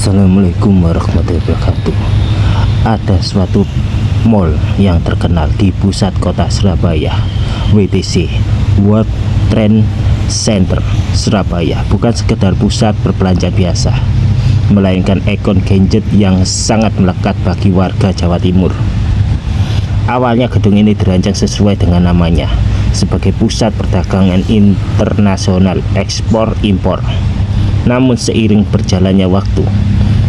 Assalamualaikum warahmatullahi wabarakatuh. Ada suatu mall yang terkenal di pusat kota Surabaya, WTC, World Trade Center Surabaya, bukan sekedar pusat berbelanja biasa, melainkan ikon gadget yang sangat melekat bagi warga Jawa Timur. Awalnya gedung ini dirancang sesuai dengan namanya, sebagai pusat perdagangan internasional ekspor-impor. Namun seiring berjalannya waktu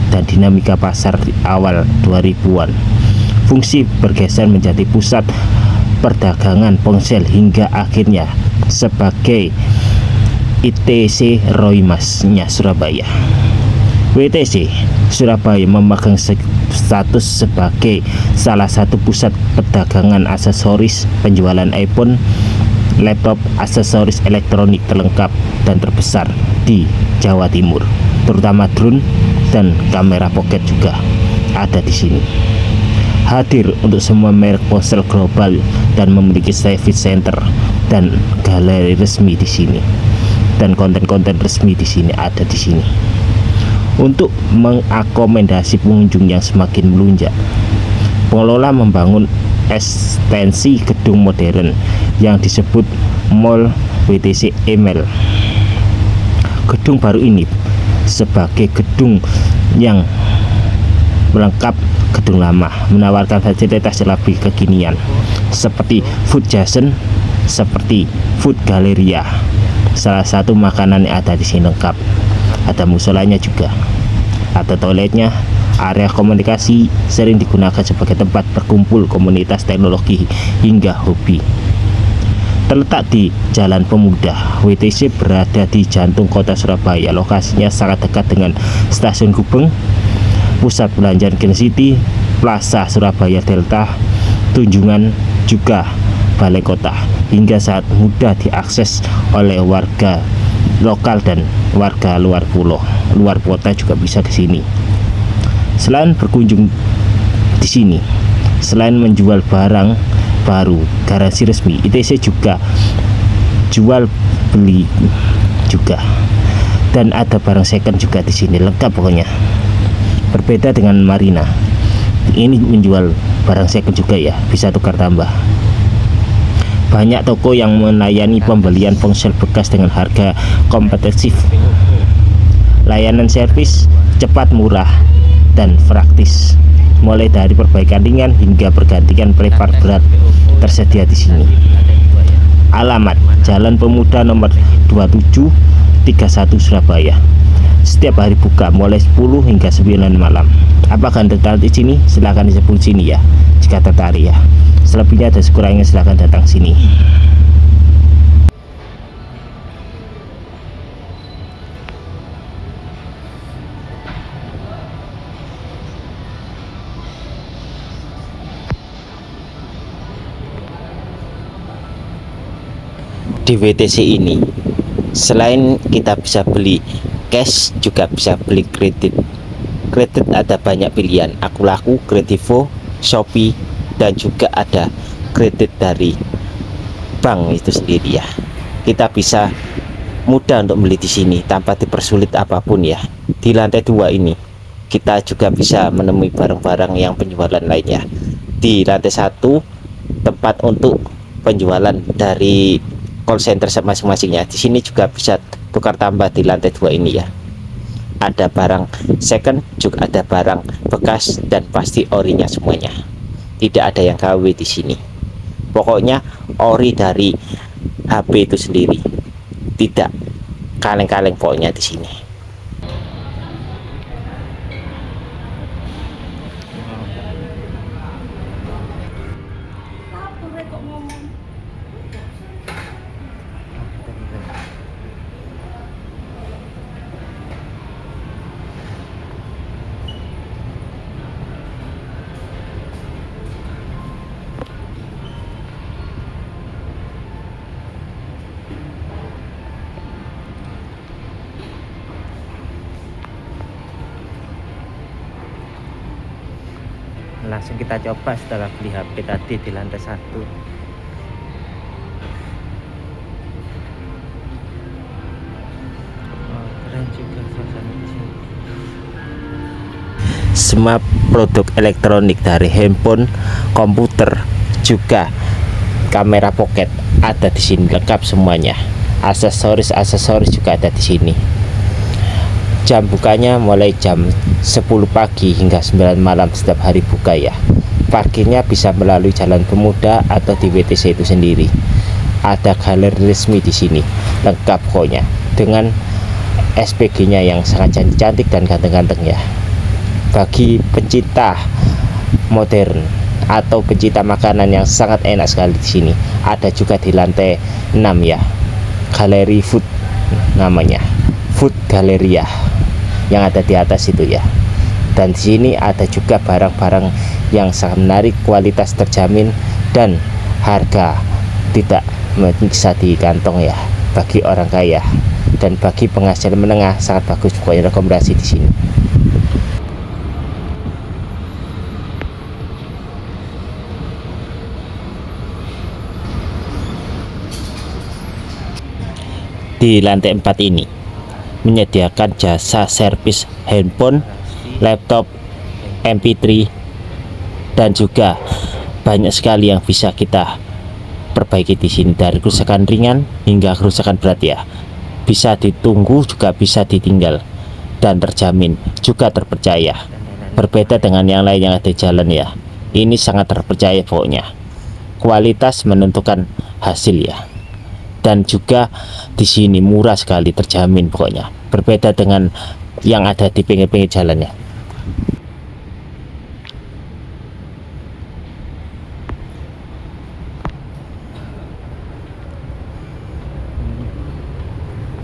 dan dinamika pasar di awal 2000-an, fungsi bergeser menjadi pusat perdagangan ponsel hingga akhirnya sebagai ITC Roymasnya Surabaya. WTC Surabaya memegang status sebagai salah satu pusat perdagangan aksesoris, penjualan iPhone, laptop, aksesoris elektronik terlengkap dan terbesar di Jawa Timur, terutama drone dan kamera pocket juga ada di sini. Hadir untuk semua merek ponsel global dan memiliki service center dan galeri resmi di sini, dan konten-konten resmi di sini ada di sini. Untuk mengakomodasi pengunjung yang semakin melunjak, pengelola membangun ekstensi gedung modern yang disebut Mall WTC Email. Gedung baru ini sebagai gedung yang melengkap gedung lama, menawarkan fasilitas yang lebih kekinian seperti food jason, seperti food galleria. Salah satu makanan yang ada di sini lengkap. Ada musolanya juga, ada toiletnya. Area komunikasi sering digunakan sebagai tempat berkumpul komunitas teknologi hingga hobi. Terletak di Jalan Pemuda, WTC berada di jantung kota Surabaya. Lokasinya sangat dekat dengan Stasiun Gubeng, Pusat Perbelanjaan Green City, Plaza Surabaya Delta, Tunjungan, juga Balai Kota, hingga sangat mudah diakses oleh warga lokal dan warga luar pulau, luar kota juga bisa ke sini. Selain berkunjung di sini, selain menjual barang baru garansi resmi, ITC juga jual beli juga, dan ada barang second juga di sini, lengkap pokoknya. Berbeda dengan Marina, ini menjual barang second juga ya, bisa tukar tambah. Banyak toko yang melayani pembelian ponsel bekas dengan harga kompetitif. Layanan servis cepat, murah, dan praktis. Mulai dari perbaikan ringan hingga pergantian prepar berat tersedia di sini. Alamat Jalan Pemuda nomor 2731 Surabaya. Setiap hari buka mulai 10 hingga 9 malam. Apakah Anda tertarik di sini? Silahkan disebut sini ya, jika tertarik ya. Selebihnya dan sekurangnya silahkan datang sini. Di WTC ini, selain kita bisa beli cash, juga bisa beli kredit. Kredit ada banyak pilihan, Aku Laku, Kredivo, Shopee, dan juga ada kredit dari bank itu sendiri ya. Kita bisa mudah untuk beli di sini tanpa dipersulit apapun ya. Di lantai 2 ini kita juga bisa menemui barang-barang yang penjualan lainnya. Di lantai 1 tempat untuk penjualan dari call center masing-masingnya. Di sini juga bisa tukar tambah di lantai 2 ini ya. Ada barang second, juga ada barang bekas, dan pasti orinya semuanya. Tidak ada yang KW di sini. Pokoknya ori dari HP itu sendiri. Tidak kaleng-kaleng pokoknya di sini. Langsung kita coba setelah beli HP tadi di lantai 1. Keren juga suasana di sini. semua produk elektronik dari handphone, komputer, juga kamera pocket ada di sini, lengkap semuanya. Aksesoris juga ada di sini. Jam bukanya mulai jam 10 pagi hingga 9 malam setiap hari buka ya. Parkirnya bisa melalui Jalan Pemuda atau di WTC itu sendiri. Ada galeri resmi di sini, lengkap pokoknya, dengan SPG-nya yang sangat cantik dan ganteng-ganteng ya. Bagi pencinta modern atau pencinta makanan yang sangat enak sekali di sini, ada juga di lantai 6 ya. Galeri food namanya, Food Galleria yang ada di atas itu ya. Dan di sini ada juga barang-barang yang sangat menarik, kualitas terjamin dan harga tidak menyiksa di kantong ya. Bagi orang kaya dan bagi penghasilan menengah sangat bagus, pokoknya rekomendasi di sini. Di lantai 4 ini menyediakan jasa servis handphone, laptop, MP3, dan juga banyak sekali yang bisa kita perbaiki di sini, dari kerusakan ringan hingga kerusakan berat ya. Bisa ditunggu juga bisa ditinggal dan terjamin juga terpercaya. Berbeda dengan yang lain yang ada di jalan ya. Ini sangat terpercaya pokoknya. Kualitas menentukan hasil ya. Dan juga di sini murah sekali, terjamin pokoknya. Berbeda dengan yang ada di pinggir-pinggir jalannya.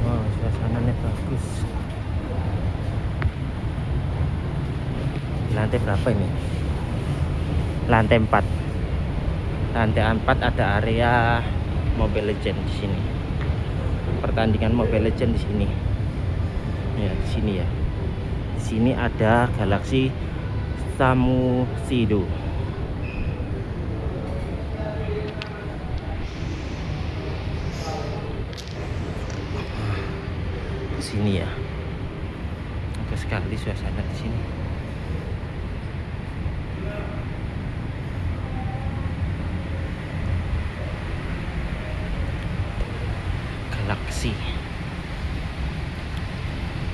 Wow, suasananya bagus. Lantai berapa ini? Lantai 4. Lantai 4 ada area Mobile Legend di sini. Pertandingan Mobile Legend di sini. Ya, di sini ya. Di sini ada Galaxy Samusido. Di sini ya. Bagus sekali suasana di sini. Galaxy.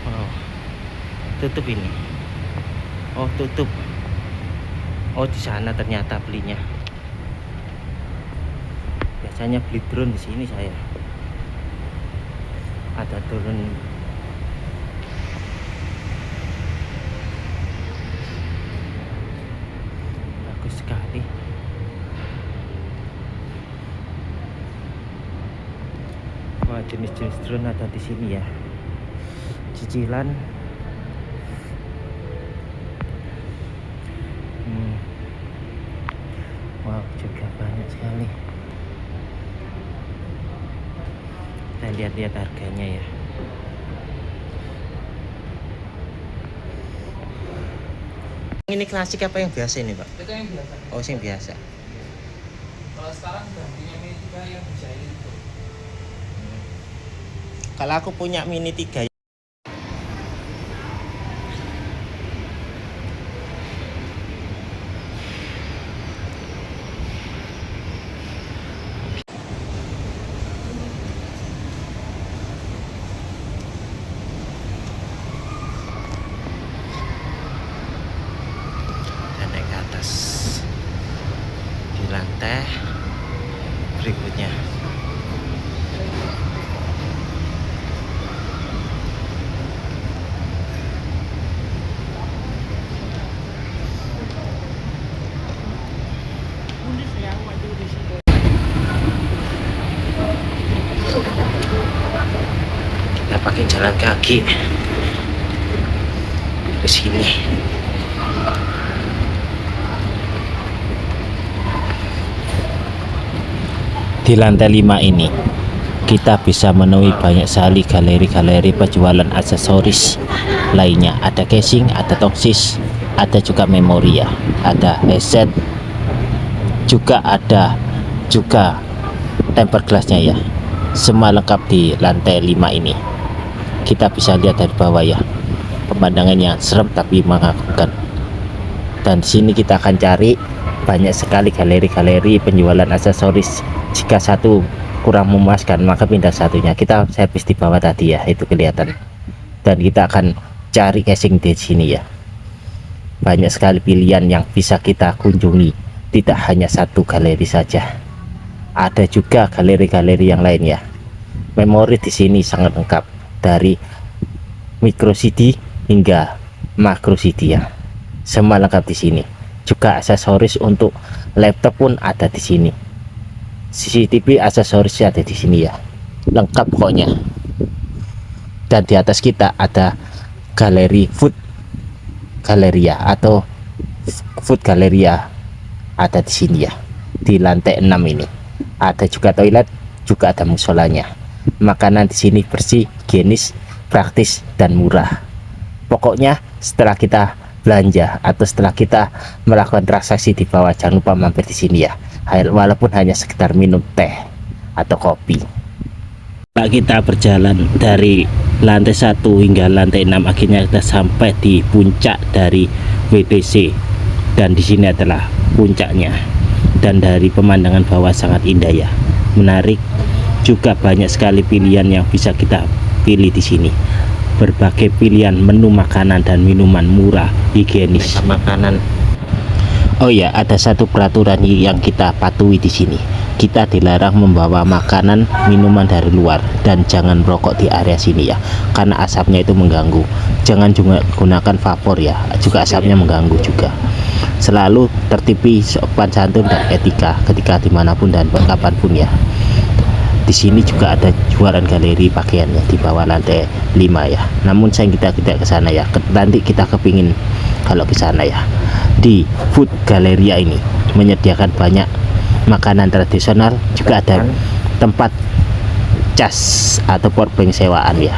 Oh, tutup ini. Oh, tutup. Oh, di sana ternyata belinya. Biasanya beli drone di sini saya. Ada drone. Bagus sekali. Wah, jenis-jenis drone ada di sini ya. Cicilan. Wow, juga banyak sekali. Kita lihat-lihat harganya ya. Ini klasik apa yang biasa ini, Pak? Itu yang biasa. Oh, yang biasa. Kalau sekarang udah punya Mini 3 yang dijahit itu. Kalau aku punya Mini 3 dan naik ke atas di lantai berikutnya. Kita pakai jalan kaki ke sini. Di lantai 5 ini kita bisa menemui banyak sekali galeri-galeri penjualan aksesoris lainnya. Ada casing, ada toksis, ada juga memori ya, ada headset, juga ada juga tempered glassnya ya. Semua lengkap di lantai 5 ini. Kita bisa lihat dari bawah ya, pemandangan yang serem tapi mengagumkan. Dan di sini kita akan cari banyak sekali galeri-galeri penjualan aksesoris. Jika satu kurang memuaskan maka pindah satunya. Kita servis di bawah tadi ya, itu kelihatan. Dan kita akan cari casing di sini ya. Banyak sekali pilihan yang bisa kita kunjungi, tidak hanya satu galeri saja. Ada juga galeri-galeri yang lain ya. Memori di sini sangat lengkap, dari micro CD hingga macro CD ya. Semua lengkap di sini. Juga aksesoris untuk laptop pun ada di sini. CCTV aksesoris ada di sini ya. Lengkap pokoknya. Dan di atas kita ada galeri food galeria atau food galeria ada di sini ya. Di lantai 6 ini. Ada juga toilet, juga ada musolanya. Makanan di sini bersih, higienis, praktis dan murah. Pokoknya setelah kita belanja atau setelah kita melakukan transaksi di bawah, jangan lupa mampir di sini ya, walaupun hanya sekedar minum teh atau kopi. Kita berjalan dari lantai 1 hingga lantai 6, akhirnya kita sampai di puncak dari WTC, dan di sini adalah puncaknya. Dan dari pemandangan bawah sangat indah ya, menarik. Juga banyak sekali pilihan yang bisa kita pilih di sini. Berbagai pilihan menu makanan dan minuman murah, higienis. Makanan. Oh ya, ada satu peraturan yang kita patuhi di sini. Kita dilarang membawa makanan, minuman dari luar, dan jangan merokok di area sini ya, karena asapnya itu mengganggu. Jangan juga gunakan vapor ya, juga asapnya mengganggu juga. Selalu tertipi, sopan santun dan etika ketika dimanapun dan kapanpun ya. Di sini juga ada jualan galeri pakaiannya di bawah lantai 5 ya. Namun sayang kita tidak ke sana ya. Nanti kita kepingin kalau ke sana ya. Di food galeria ini menyediakan banyak makanan tradisional, juga ada tempat cas atau powerbank sewaan ya.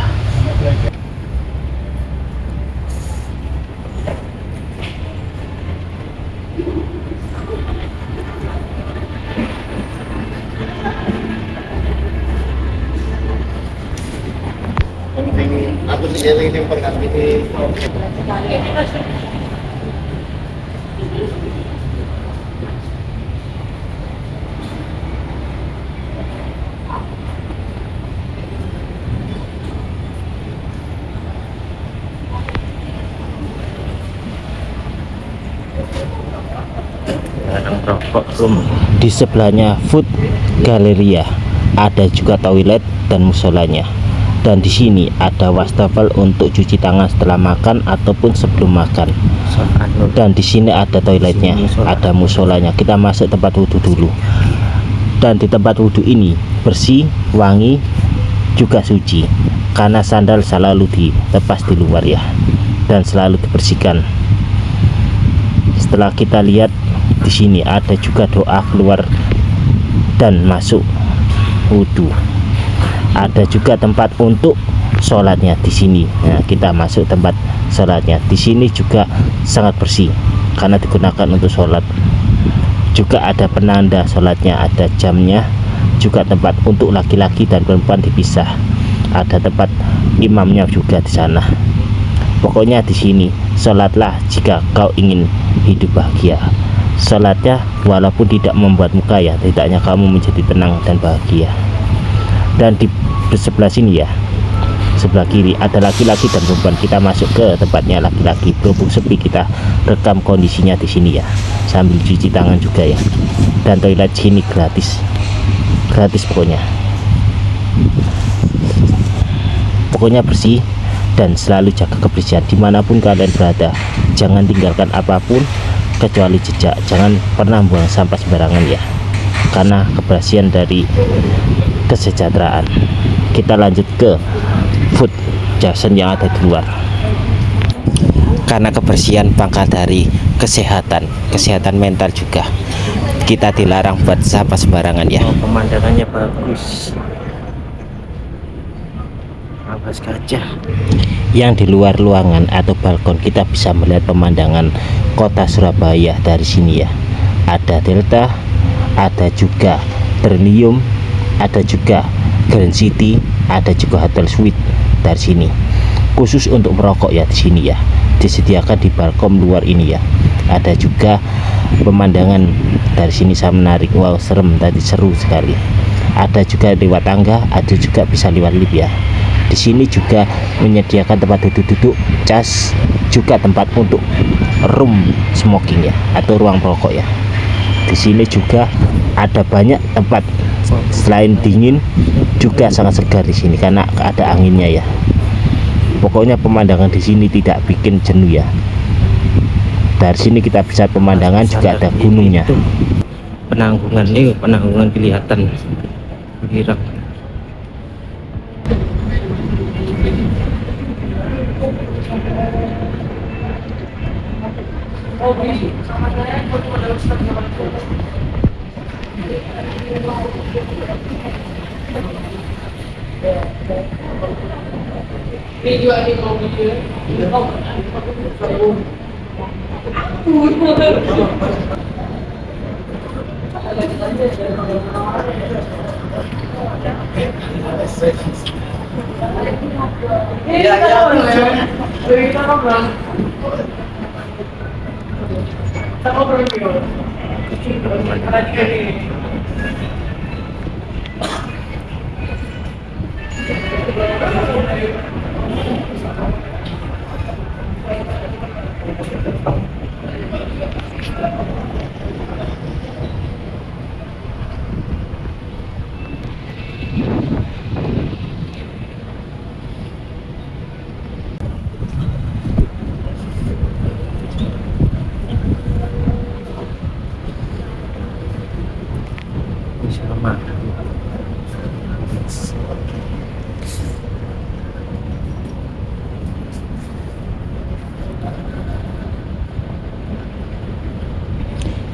Aku sendiri ini pernah ini. Di sebelahnya food galeria, ada juga toilet dan musolanya. Dan di sini ada wastafel untuk cuci tangan setelah makan ataupun sebelum makan. Dan di sini ada toiletnya, ada musolanya. Kita masuk tempat wudhu dulu. Dan di tempat wudhu ini bersih, wangi, juga suci, karena sandal selalu dilepas di luar ya, dan selalu dibersihkan. Setelah kita lihat di sini ada juga doa keluar dan masuk wudhu. Ada juga tempat untuk sholatnya di sini. Nah, kita masuk tempat sholatnya. Di sini juga sangat bersih karena digunakan untuk sholat. Juga ada penanda sholatnya, ada jamnya. Juga tempat untuk laki-laki dan perempuan dipisah. Ada tempat imamnya juga di sana. Pokoknya di sini sholatlah jika kau ingin hidup bahagia. Sholatnya walaupun tidak membuat muka ya, tidaknya kamu menjadi tenang dan bahagia. Dan di sebelah sini ya, sebelah kiri ada laki-laki dan perempuan. Kita masuk ke tempatnya laki-laki, berhubung sepi kita rekam kondisinya di sini ya, sambil cuci tangan juga ya. Dan toilet sini gratis pokoknya. Pokoknya bersih dan selalu jaga kebersihan dimanapun kalian berada. Jangan tinggalkan apapun kecuali jejak. Jangan pernah buang sampah sembarangan ya, karena kebersihan dari kesejahteraan. Kita lanjut ke food Jackson yang ada di luar, karena kebersihan pangkal dari kesehatan mental juga. Kita dilarang buat sampah sembarangan ya. Pemandangannya bagus, awas kaca. Yang di luar ruangan atau balkon kita bisa melihat pemandangan kota Surabaya dari sini ya. Ada Delta, ada juga Berlium, ada juga Grand City, ada juga Hotel Suite dari sini. Khusus untuk merokok ya di sini ya, disediakan di balkon luar ini ya. Ada juga pemandangan dari sini saya menarik, wow serem tadi, seru sekali. Ada juga lewat tangga, ada juga bisa lewat lift ya. Di sini juga menyediakan tempat duduk-duduk, cas, juga tempat untuk room smoking ya, atau ruang rokok ya. Di sini juga ada banyak tempat, selain dingin juga sangat segar di sini karena ada anginnya ya. Pokoknya pemandangan di sini tidak bikin jenuh ya. Dari sini kita bisa pemandangan, juga ada gunungnya. Penanggungan kelihatan Irak. Iya,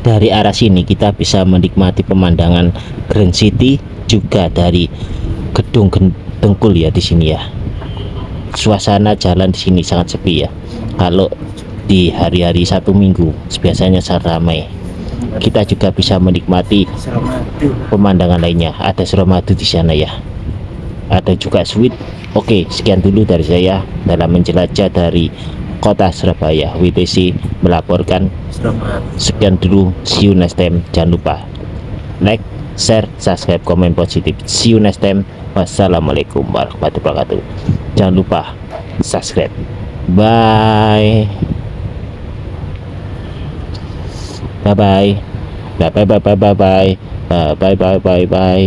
Dari arah sini kita bisa menikmati pemandangan Grand City, juga dari gedung Dengkul ya di sini ya. Suasana jalan di sini sangat sepi ya. Kalau di hari-hari Sabtu Minggu biasanya sangat ramai. Kita juga bisa menikmati pemandangan lainnya. Ada Suramadu di sana ya. Ada juga Sweet. Oke, sekian dulu dari saya dalam menjelajah dari Kota Surabaya. WTC melaporkan. Sekian dulu, see you next time. Jangan lupa like, share, subscribe, komen positif. See you next time. Wassalamualaikum warahmatullahi wabarakatuh. Jangan lupa subscribe. Bye. Bye bye. Bye bye bye bye bye bye. Bye bye bye bye.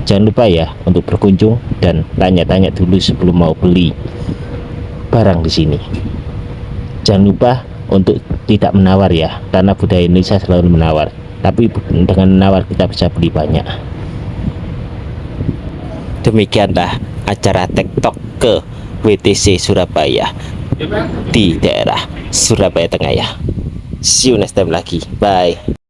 Jangan lupa ya untuk berkunjung dan tanya-tanya dulu sebelum mau beli barang di sini. Jangan lupa untuk tidak menawar ya, karena budaya Indonesia selalu menawar. Tapi dengan menawar kita bisa beli banyak. Demikianlah acara TikTok ke WTC Surabaya di daerah Surabaya Tengah ya. See you next time lagi. Bye.